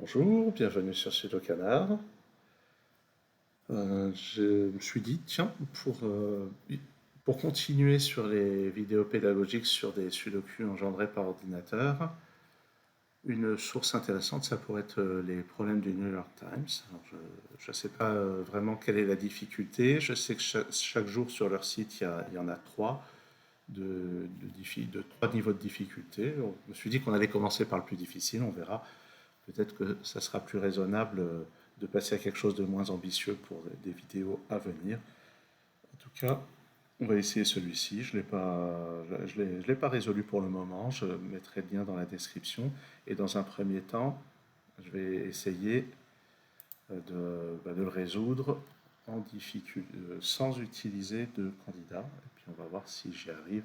Bonjour, bienvenue sur Sudo Canard. Je me suis dit, tiens, pour continuer sur les vidéos pédagogiques sur des sudoku engendrés par ordinateur, une source intéressante, ça pourrait être les problèmes du New York Times. Alors, je ne sais pas vraiment quelle est la difficulté. Je sais que chaque jour sur leur site, il y en a trois de trois niveaux de difficulté. Je me suis dit qu'on allait commencer par le plus difficile, on verra. Peut-être que ça sera plus raisonnable de passer à quelque chose de moins ambitieux pour des vidéos à venir. En tout cas, on va essayer celui-ci. Je l'ai pas résolu pour le moment. Je mettrai le lien dans la description. Et dans un premier temps, je vais essayer de le résoudre sans utiliser de candidat. Et puis on va voir si j'y arrive.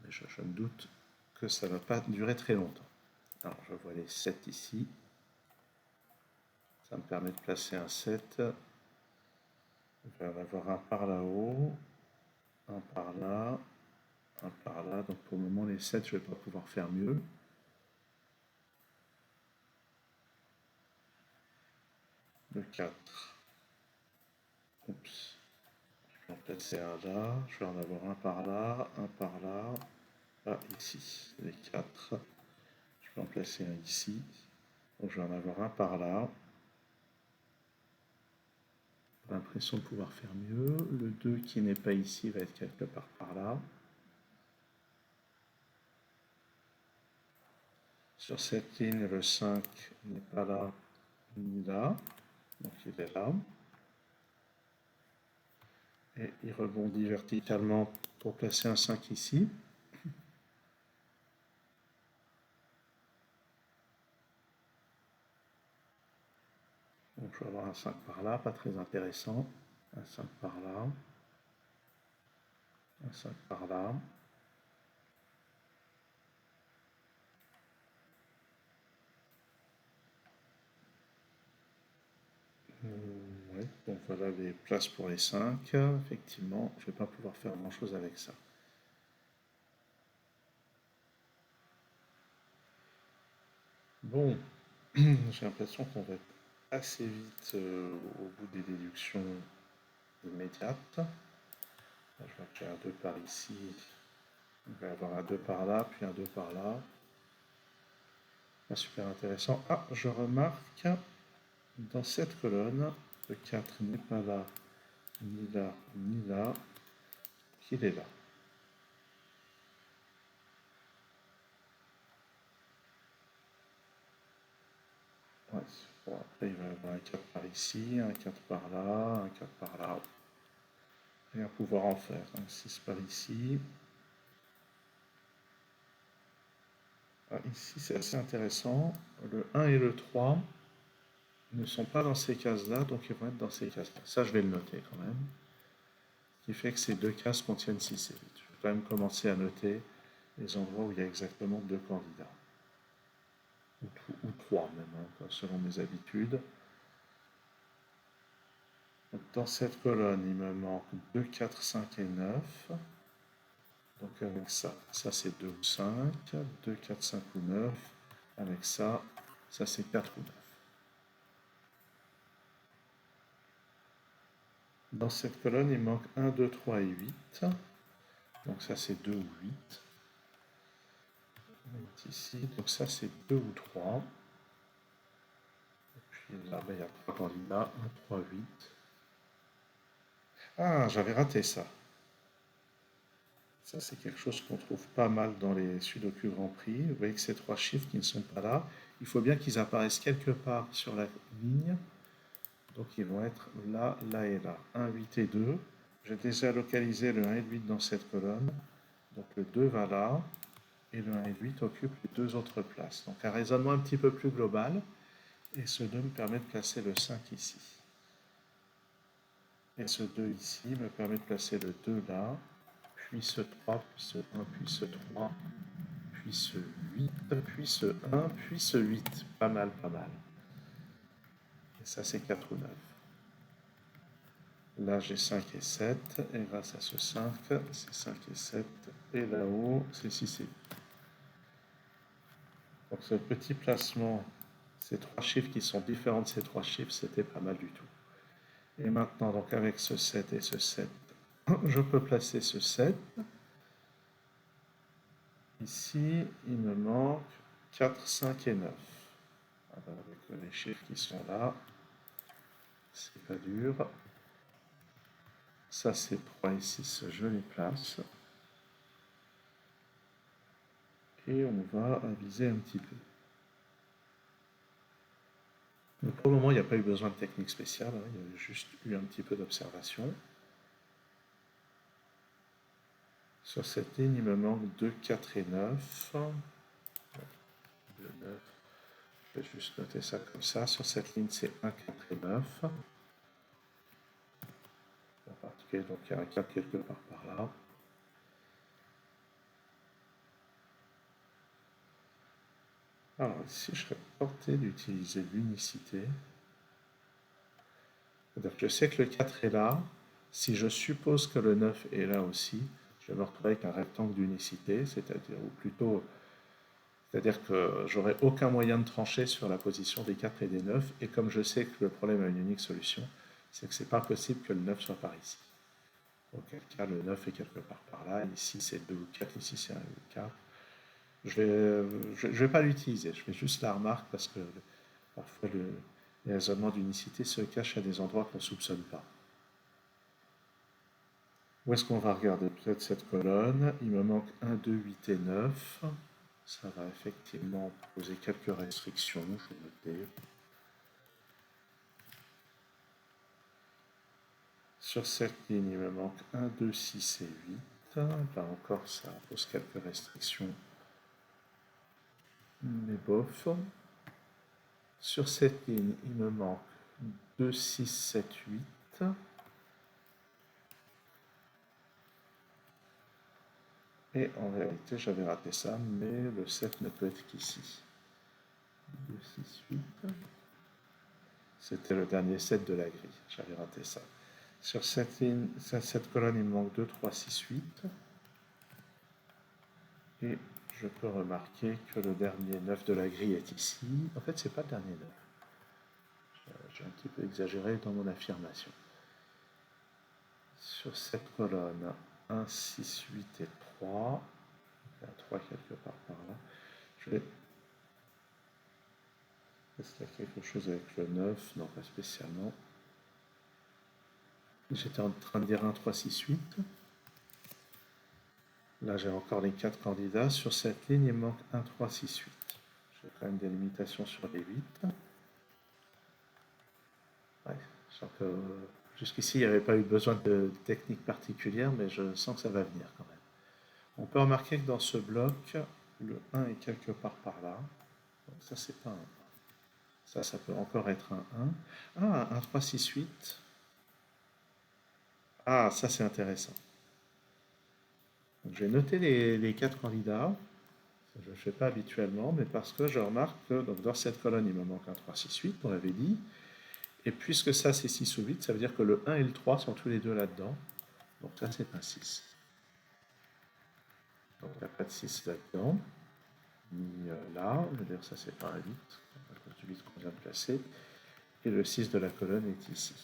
Mais je me doute que ça ne va pas durer très longtemps. Alors je vois les 7 ici. Ça me permet de placer un 7. Je vais en avoir un par là-haut, un par là, un par là. Donc pour le moment, les 7, je ne vais pas pouvoir faire mieux. Le 4. Oups. Je vais en placer un là. Je vais en avoir un par là, un par là. Ah, ici. Les 4. Je vais en placer un ici. Donc je vais en avoir un par là. J'ai l'impression de pouvoir faire mieux. Le 2 qui n'est pas ici va être quelque part par là. Sur cette ligne, le 5 n'est pas là ni là. Donc il est là. Et il rebondit verticalement pour placer un 5 ici. Donc je vais avoir un 5 par là, pas très intéressant. Un 5 par là. Un 5 par là. Ouais, donc voilà les places pour les 5. Effectivement, je ne vais pas pouvoir faire grand chose avec ça. Bon, j'ai l'impression qu'on va être assez vite au bout des déductions immédiates. Là, je vois que j'ai un 2 par ici. On va avoir un 2 par là, puis un 2 par là. Ah, super intéressant. Ah, je remarque dans cette colonne, le 4 n'est pas là, ni là, ni là, qu'il est là. Ouais. Bon, après, il va y avoir un 4 par ici, un 4 par là, un 4 par là. Il va pouvoir en faire un 6 par ici. Ah, ici, c'est assez intéressant. Le 1 et le 3 ne sont pas dans ces cases-là, donc ils vont être dans ces cases-là. Ça, je vais le noter quand même. Ce qui fait que ces deux cases contiennent 6 et 8. Je vais quand même commencer à noter les endroits où il y a exactement deux candidats. Ou trois même, hein, selon mes habitudes. Donc, dans cette colonne, il me manque 2, 4, 5 et 9. Donc avec ça, ça c'est 2 ou 5, 2, 4, 5 ou 9. Avec ça, ça c'est 4 ou 9. Dans cette colonne, il manque 1, 2, 3 et 8. Donc ça c'est 2 ou 8. Ici, donc ça c'est 2 ou 3. Et puis là, il y a 3 candidats, 1, 3, 8. Ah, j'avais raté ça. Ça, c'est quelque chose qu'on trouve pas mal dans les Sudoku Grand Prix. Vous voyez que ces trois chiffres qui ne sont pas là, il faut bien qu'ils apparaissent quelque part sur la ligne. Donc ils vont être là, là et là. 1, 8 et 2. J'ai déjà localisé le 1 et le 8 dans cette colonne. Donc le 2 va là. Et le 1 et le 8 occupent les deux autres places. Donc un raisonnement un petit peu plus global. Et ce 2 me permet de placer le 5 ici. Et ce 2 ici me permet de placer le 2 là. Puis ce 3, puis ce 1, puis ce 3, puis ce 8, puis ce 1, puis ce 8. Pas mal, pas mal. Et ça, c'est 4 ou 9. Là, j'ai 5 et 7. Et grâce à ce 5, c'est 5 et 7. Et là-haut, c'est 6 et 8. Donc ce petit placement, ces trois chiffres qui sont différents de ces trois chiffres, c'était pas mal du tout. Et maintenant, donc avec ce 7 et ce 7, je peux placer ce 7. Ici, il me manque 4, 5 et 9. Avec les chiffres qui sont là, c'est pas dur. Ça, c'est 3 et 6, je les place. Et on va aviser un petit peu. Donc pour le moment, il n'y a pas eu besoin de technique spéciale, hein, il y a juste eu un petit peu d'observation. Sur cette ligne, il me manque 2, 4 et 9. 2, 9. Je vais juste noter ça comme ça. Sur cette ligne, c'est 1, 4 et 9. En particulier, donc il y a un 4 quelque part par là. Alors ici, je serais porté d'utiliser l'unicité. C'est-à-dire que je sais que le 4 est là. Si je suppose que le 9 est là aussi, je vais me retrouver avec un rectangle d'unicité, c'est-à-dire, ou plutôt, c'est-à-dire que j'aurai aucun moyen de trancher sur la position des 4 et des 9, et comme je sais que le problème a une unique solution, c'est que c'est pas possible que le 9 soit par ici. Auquel cas, le 9 est quelque part par là, ici c'est 2 ou 4, ici c'est 1 ou 4. Je vais pas l'utiliser, je fais juste la remarque parce que parfois les raisonnements d'unicité se cachent à des endroits qu'on ne soupçonne pas. Où est-ce qu'on va regarder peut-être cette colonne? Il me manque 1, 2, 8 et 9. Ça va effectivement poser quelques restrictions, je vais noter. Sur cette ligne, il me manque 1, 2, 6 et 8. Là encore, ça pose quelques restrictions, mais bof. Sur cette ligne, il me manque 2, 6, 7, 8. Et en réalité, j'avais raté ça, mais le 7 ne peut être qu'ici. 2, 6, 8. C'était le dernier 7 de la grille. J'avais raté ça. Sur cette ligne, cette colonne, il me manque 2, 3, 6, 8. Et je peux remarquer que le dernier 9 de la grille est ici. En fait, c'est pas le dernier 9. J'ai un petit peu exagéré dans mon affirmation. Sur cette colonne, 1, 6, 8 et 3. Il y a 3 quelque part par là. Je vais... Est-ce qu'il y a quelque chose avec le 9? Non, pas spécialement. J'étais en train de dire 1, 3, 6, 8. Là, j'ai encore les 4 candidats. Sur cette ligne, il manque 1, 3, 6, 8. J'ai quand même des limitations sur les 8. Ouais, je sens que jusqu'ici, il n'y avait pas eu besoin de technique particulière, mais je sens que ça va venir quand même. On peut remarquer que dans ce bloc, le 1 est quelque part par là. Donc ça, c'est pas un... Ça peut encore être un 1. Ah, un 3, 6, 8. Ah, ça, c'est intéressant. Donc, je vais noter les 4 candidats. Je ne le fais pas habituellement, mais parce que je remarque que donc, dans cette colonne, il me manque un 3, 6, 8, on l'avait dit. Et puisque ça, c'est 6 ou 8, ça veut dire que le 1 et le 3 sont tous les deux là-dedans. Donc ça, c'est un 6. Donc il n'y a pas de 6 là-dedans. Ni là. Je veux dire, ça, c'est pas un 8. À cause du 8 qu'on vient de placer. Et le 6 de la colonne est ici.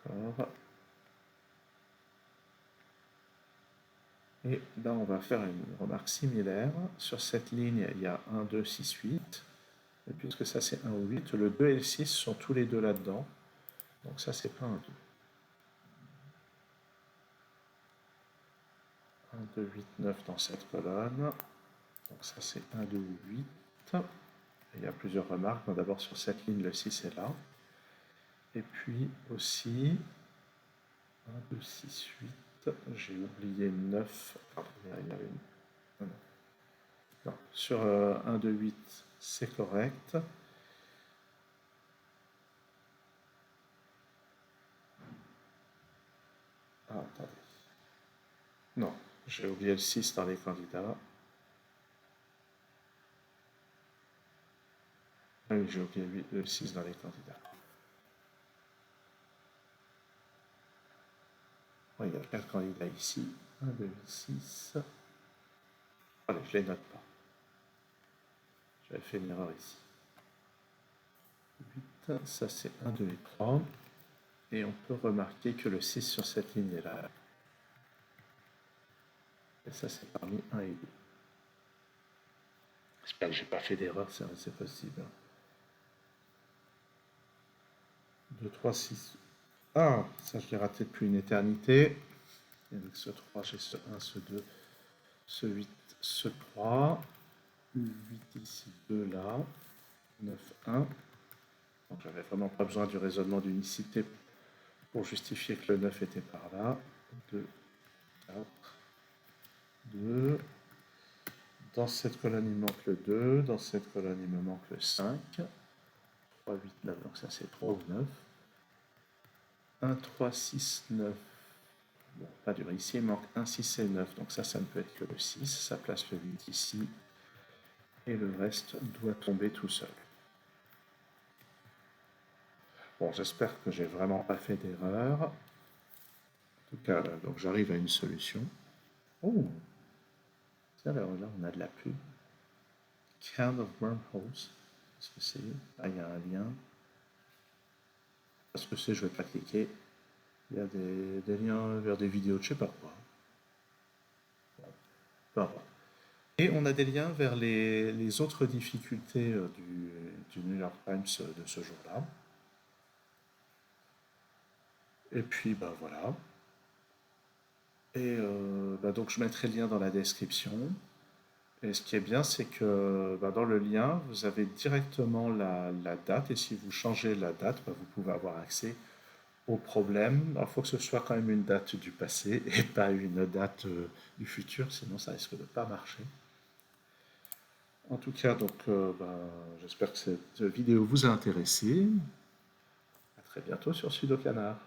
D'accord. Et là, on va faire une remarque similaire. Sur cette ligne, il y a 1, 2, 6, 8. Et puisque ça, c'est 1 ou 8, le 2 et le 6 sont tous les deux là-dedans. Donc ça, c'est pas un 2. 1, 2, 8, 9 dans cette colonne. Donc ça, c'est 1, 2, 8. Et il y a plusieurs remarques. D'abord, sur cette ligne, le 6 est là. Et puis aussi, 1, 2, 6, 8. J'ai oublié 9. Pardon, il y avait une... Non. Sur 1, 2, 8, c'est correct. Ah, attendez. Non, j'ai oublié le 6 dans les candidats. Ah oui, j'ai oublié le 6 dans les candidats. Oui, il y a 4 candidats ici. 1, 2, 8, 6. Allez, je les note pas. J'avais fait une erreur ici. 8, ça c'est 1, 2 et 3. Et on peut remarquer que le 6 sur cette ligne est là. Et ça c'est parmi 1 et 2. J'espère que j'ai pas fait d'erreur, c'est possible. 2, 3, 6. Ah, ça je l'ai raté depuis une éternité. Et avec ce 3, j'ai ce 1, ce 2, ce 8, ce 3. 8 ici, 2 là. 9, 1. Donc j'avais vraiment pas besoin du raisonnement d'unicité pour justifier que le 9 était par là. 2, 4, 2. Dans cette colonne, il manque le 2. Dans cette colonne, il me manque le 5. 3, 8, 9. Donc ça, c'est 3 ou 9. 1, 3, 6, 9. Bon, pas dur. Ici, il manque 1, 6 et 9. Donc ça ne peut être que le 6. Ça place le 8 ici. Et le reste doit tomber tout seul. Bon, j'espère que j'ai vraiment pas fait d'erreur. En tout cas, donc j'arrive à une solution. Oh, alors là, on a de la pub. Kind of wormholes. Qu'est-ce que c'est? Ah, il y a un lien. Parce que c'est, je ne vais pas cliquer. Il y a des liens vers des vidéos de je sais pas quoi. Bon, peu importe. Et on a des liens vers les autres difficultés du New York Times de ce jour-là. Et puis, bah voilà. Et donc je mettrai le lien dans la description. Et ce qui est bien, c'est que dans le lien, vous avez directement la date. Et si vous changez la date, vous pouvez avoir accès au problème. Il faut que ce soit quand même une date du passé et pas une date du futur, sinon ça risque de ne pas marcher. En tout cas, donc, j'espère que cette vidéo vous a intéressé. À très bientôt sur Sudo Canard.